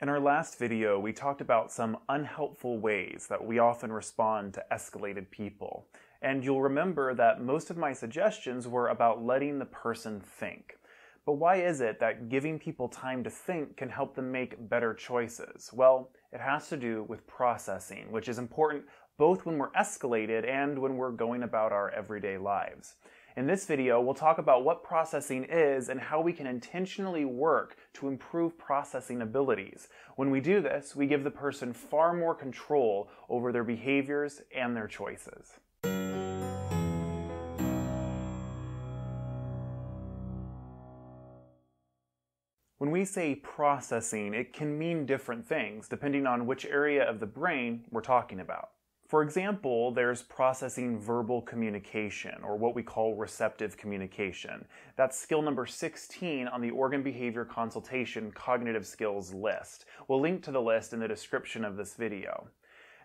In our last video, we talked about some unhelpful ways that we often respond to escalated people. And you'll remember that most of my suggestions were about letting the person think. But why is it that giving people time to think can help them make better choices? Well, it has to do with processing, which is important both when we're escalated and when we're going about our everyday lives. In this video, we'll talk about what processing is and how we can intentionally work to improve processing abilities. When we do this, we give the person far more control over their behaviors and their choices. When we say processing, it can mean different things depending on which area of the brain we're talking about. For example, there's processing verbal communication, or what we call receptive communication. That's skill number 16 on the Organ Behavior Consultation Cognitive Skills list. We'll link to the list in the description of this video.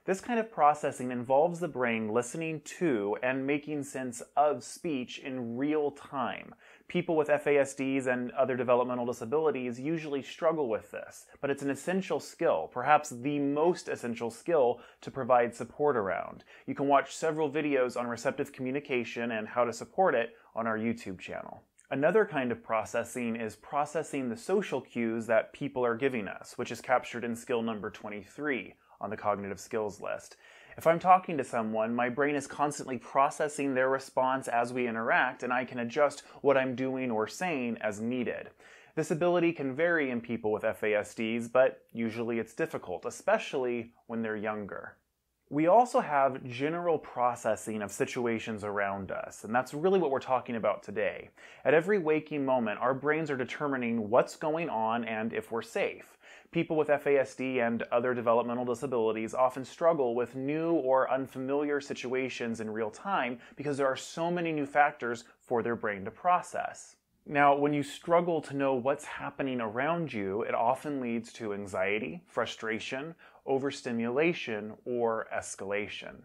This kind of processing involves the brain listening to and making sense of speech in real time. People with FASDs and other developmental disabilities usually struggle with this, but it's an essential skill, perhaps the most essential skill to provide support around. You can watch several videos on receptive communication and how to support it on our YouTube channel. Another kind of processing is processing the social cues that people are giving us, which is captured in skill number 23 on the cognitive skills list. If I'm talking to someone, my brain is constantly processing their response as we interact, and I can adjust what I'm doing or saying as needed. This ability can vary in people with FASDs, but usually it's difficult, especially when they're younger. We also have general processing of situations around us, and that's really what we're talking about today. At every waking moment, our brains are determining what's going on and if we're safe. People with FASD and other developmental disabilities often struggle with new or unfamiliar situations in real time because there are so many new factors for their brain to process. Now, when you struggle to know what's happening around you, it often leads to anxiety, frustration, overstimulation, or escalation.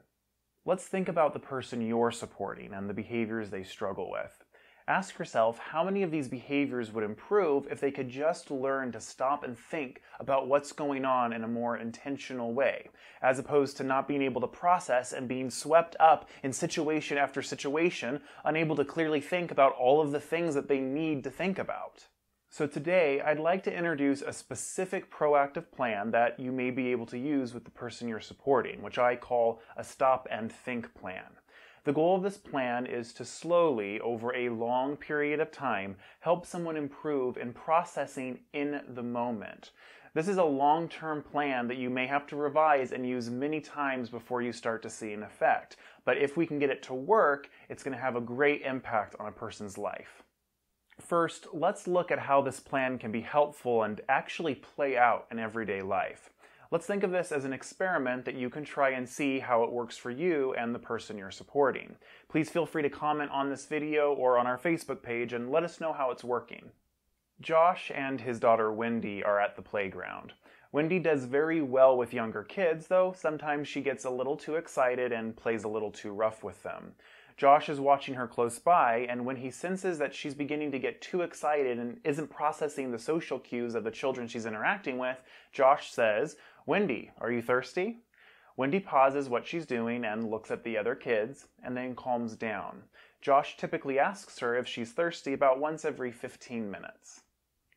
Let's think about the person you're supporting and the behaviors they struggle with. Ask yourself how many of these behaviors would improve if they could just learn to stop and think about what's going on in a more intentional way, as opposed to not being able to process and being swept up in situation after situation, unable to clearly think about all of the things that they need to think about. So today, I'd like to introduce a specific proactive plan that you may be able to use with the person you're supporting, which I call a stop and think plan. The goal of this plan is to slowly, over a long period of time, help someone improve in processing in the moment. This is a long-term plan that you may have to revise and use many times before you start to see an effect. But if we can get it to work, it's going to have a great impact on a person's life. First, let's look at how this plan can be helpful and actually play out in everyday life. Let's think of this as an experiment that you can try and see how it works for you and the person you're supporting. Please feel free to comment on this video or on our Facebook page and let us know how it's working. Josh and his daughter Wendy are at the playground. Wendy does very well with younger kids, though sometimes she gets a little too excited and plays a little too rough with them. Josh is watching her close by, and when he senses that she's beginning to get too excited and isn't processing the social cues of the children she's interacting with, Josh says, "Wendy, are you thirsty?" Wendy pauses what she's doing and looks at the other kids, and then calms down. Josh typically asks her if she's thirsty about once every 15 minutes.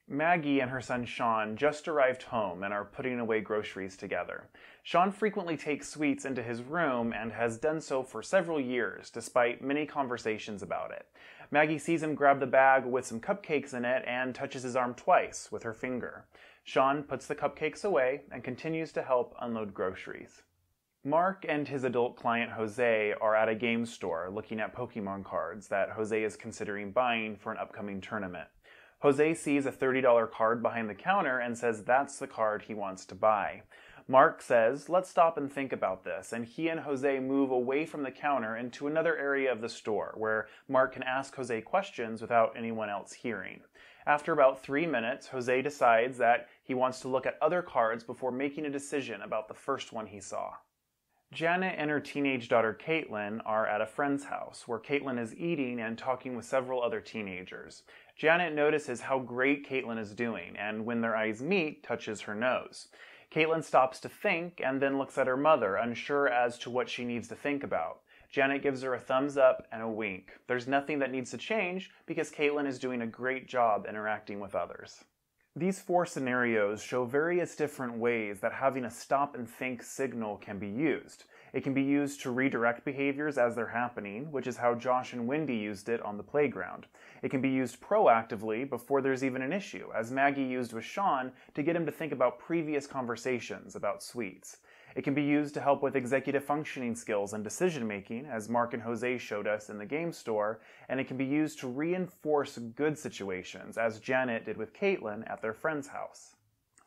Maggie and her son Sean just arrived home and are putting away groceries together. Sean frequently takes sweets into his room and has done so for several years, despite many conversations about it. Maggie sees him grab the bag with some cupcakes in it and touches his arm twice with her finger. Sean puts the cupcakes away and continues to help unload groceries. Mark and his adult client Jose are at a game store looking at Pokemon cards that Jose is considering buying for an upcoming tournament. Jose sees a $30 card behind the counter and says that's the card he wants to buy. Mark says, "Let's stop and think about this," and he and Jose move away from the counter into another area of the store where Mark can ask Jose questions without anyone else hearing. After about 3 minutes, Jose decides that he wants to look at other cards before making a decision about the first one he saw. Janet and her teenage daughter Caitlin are at a friend's house, where Caitlin is eating and talking with several other teenagers. Janet notices how great Caitlin is doing, and when their eyes meet, touches her nose. Caitlin stops to think and then looks at her mother, unsure as to what she needs to think about. Janet gives her a thumbs up and a wink. There's nothing that needs to change because Caitlin is doing a great job interacting with others. These 4 scenarios show various different ways that having a stop and think signal can be used. It can be used to redirect behaviors as they're happening, which is how Josh and Wendy used it on the playground. It can be used proactively before there's even an issue, as Maggie used with Sean to get him to think about previous conversations about sweets. It can be used to help with executive functioning skills and decision making, as Mark and Jose showed us in the game store, and it can be used to reinforce good situations, as Janet did with Caitlin at their friend's house.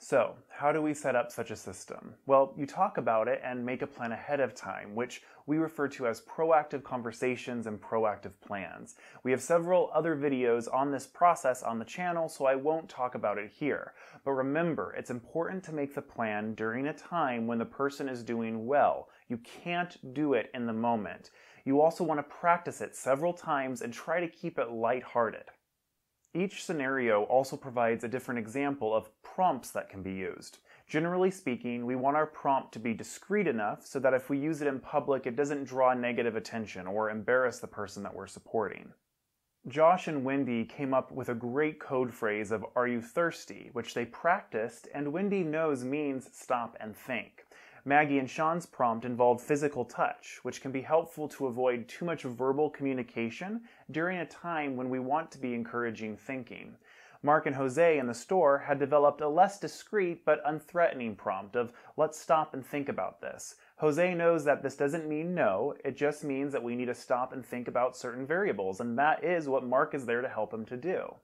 So, how do we set up such a system? Well, you talk about it and make a plan ahead of time, which we refer to as proactive conversations and proactive plans. We have several other videos on this process on the channel, so I won't talk about it here. But remember, it's important to make the plan during a time when the person is doing well. You can't do it in the moment. You also want to practice it several times and try to keep it lighthearted. Each scenario also provides a different example of prompts that can be used. Generally speaking, we want our prompt to be discreet enough so that if we use it in public, it doesn't draw negative attention or embarrass the person that we're supporting. Josh and Wendy came up with a great code phrase of "Are you thirsty?" which they practiced, and Wendy knows means stop and think. Maggie and Sean's prompt involved physical touch, which can be helpful to avoid too much verbal communication during a time when we want to be encouraging thinking. Mark and Jose in the store had developed a less discreet but unthreatening prompt of "Let's stop and think about this." Jose knows that this doesn't mean no, it just means that we need to stop and think about certain variables, and that is what Mark is there to help him to do.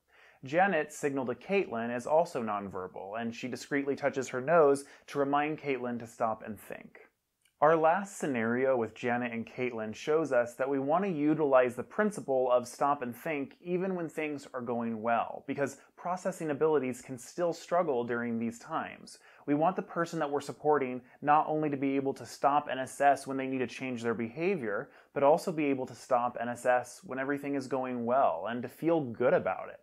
Janet's signal to Caitlin is also nonverbal, and she discreetly touches her nose to remind Caitlin to stop and think. Our last scenario with Janet and Caitlin shows us that we want to utilize the principle of stop and think even when things are going well, because processing abilities can still struggle during these times. We want the person that we're supporting not only to be able to stop and assess when they need to change their behavior, but also be able to stop and assess when everything is going well and to feel good about it.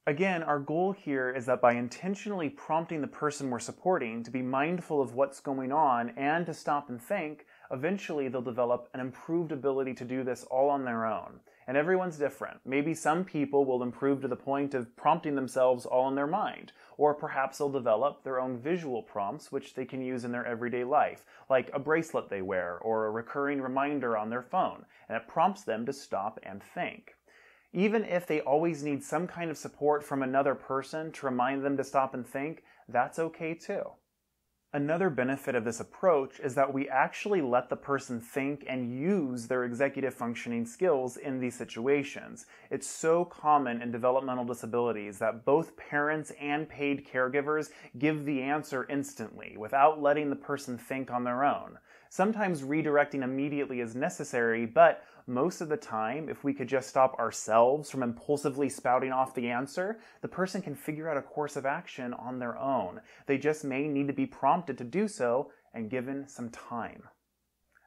Again, our goal here is that by intentionally prompting the person we're supporting to be mindful of what's going on and to stop and think, eventually they'll develop an improved ability to do this all on their own. And everyone's different. Maybe some people will improve to the point of prompting themselves all in their mind, or perhaps they'll develop their own visual prompts which they can use in their everyday life, like a bracelet they wear or a recurring reminder on their phone, and it prompts them to stop and think. Even if they always need some kind of support from another person to remind them to stop and think, that's okay too. Another benefit of this approach is that we actually let the person think and use their executive functioning skills in these situations. It's so common in developmental disabilities that both parents and paid caregivers give the answer instantly without letting the person think on their own. Sometimes redirecting immediately is necessary, but most of the time, if we could just stop ourselves from impulsively spouting off the answer, the person can figure out a course of action on their own. They just may need to be prompted to do so and given some time.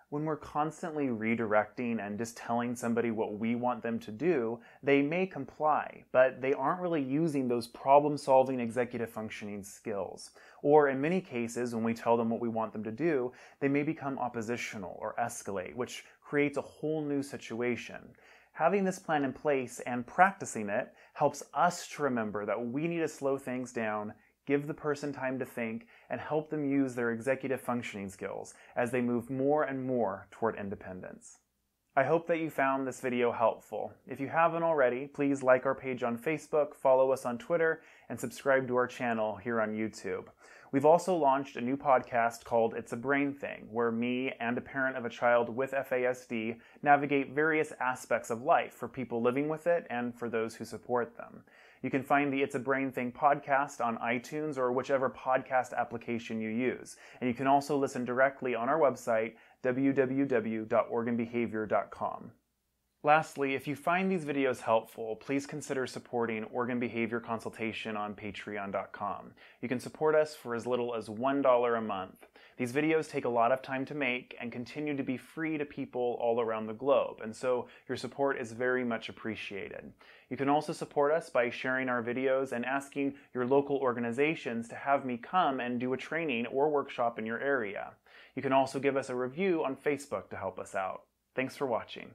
When we're constantly redirecting and just telling somebody what we want them to do, they may comply, but they aren't really using those problem-solving executive functioning skills. Or in many cases, when we tell them what we want them to do, they may become oppositional or escalate, which creates a whole new situation. Having this plan in place and practicing it helps us to remember that we need to slow things down, give the person time to think, and help them use their executive functioning skills as they move more and more toward independence. I hope that you found this video helpful. If you haven't already, please like our page on Facebook, follow us on Twitter, and subscribe to our channel here on YouTube. We've also launched a new podcast called It's a Brain Thing, where me and a parent of a child with FASD navigate various aspects of life for people living with it and for those who support them. You can find the It's a Brain Thing podcast on iTunes or whichever podcast application you use. And you can also listen directly on our website, www.organbehavior.com. Lastly, if you find these videos helpful, please consider supporting Organ Behavior Consultation on patreon.com. You can support us for as little as $1 a month. These videos take a lot of time to make and continue to be free to people all around the globe, and so your support is very much appreciated. You can also support us by sharing our videos and asking your local organizations to have me come and do a training or workshop in your area. You can also give us a review on Facebook to help us out. Thanks for watching.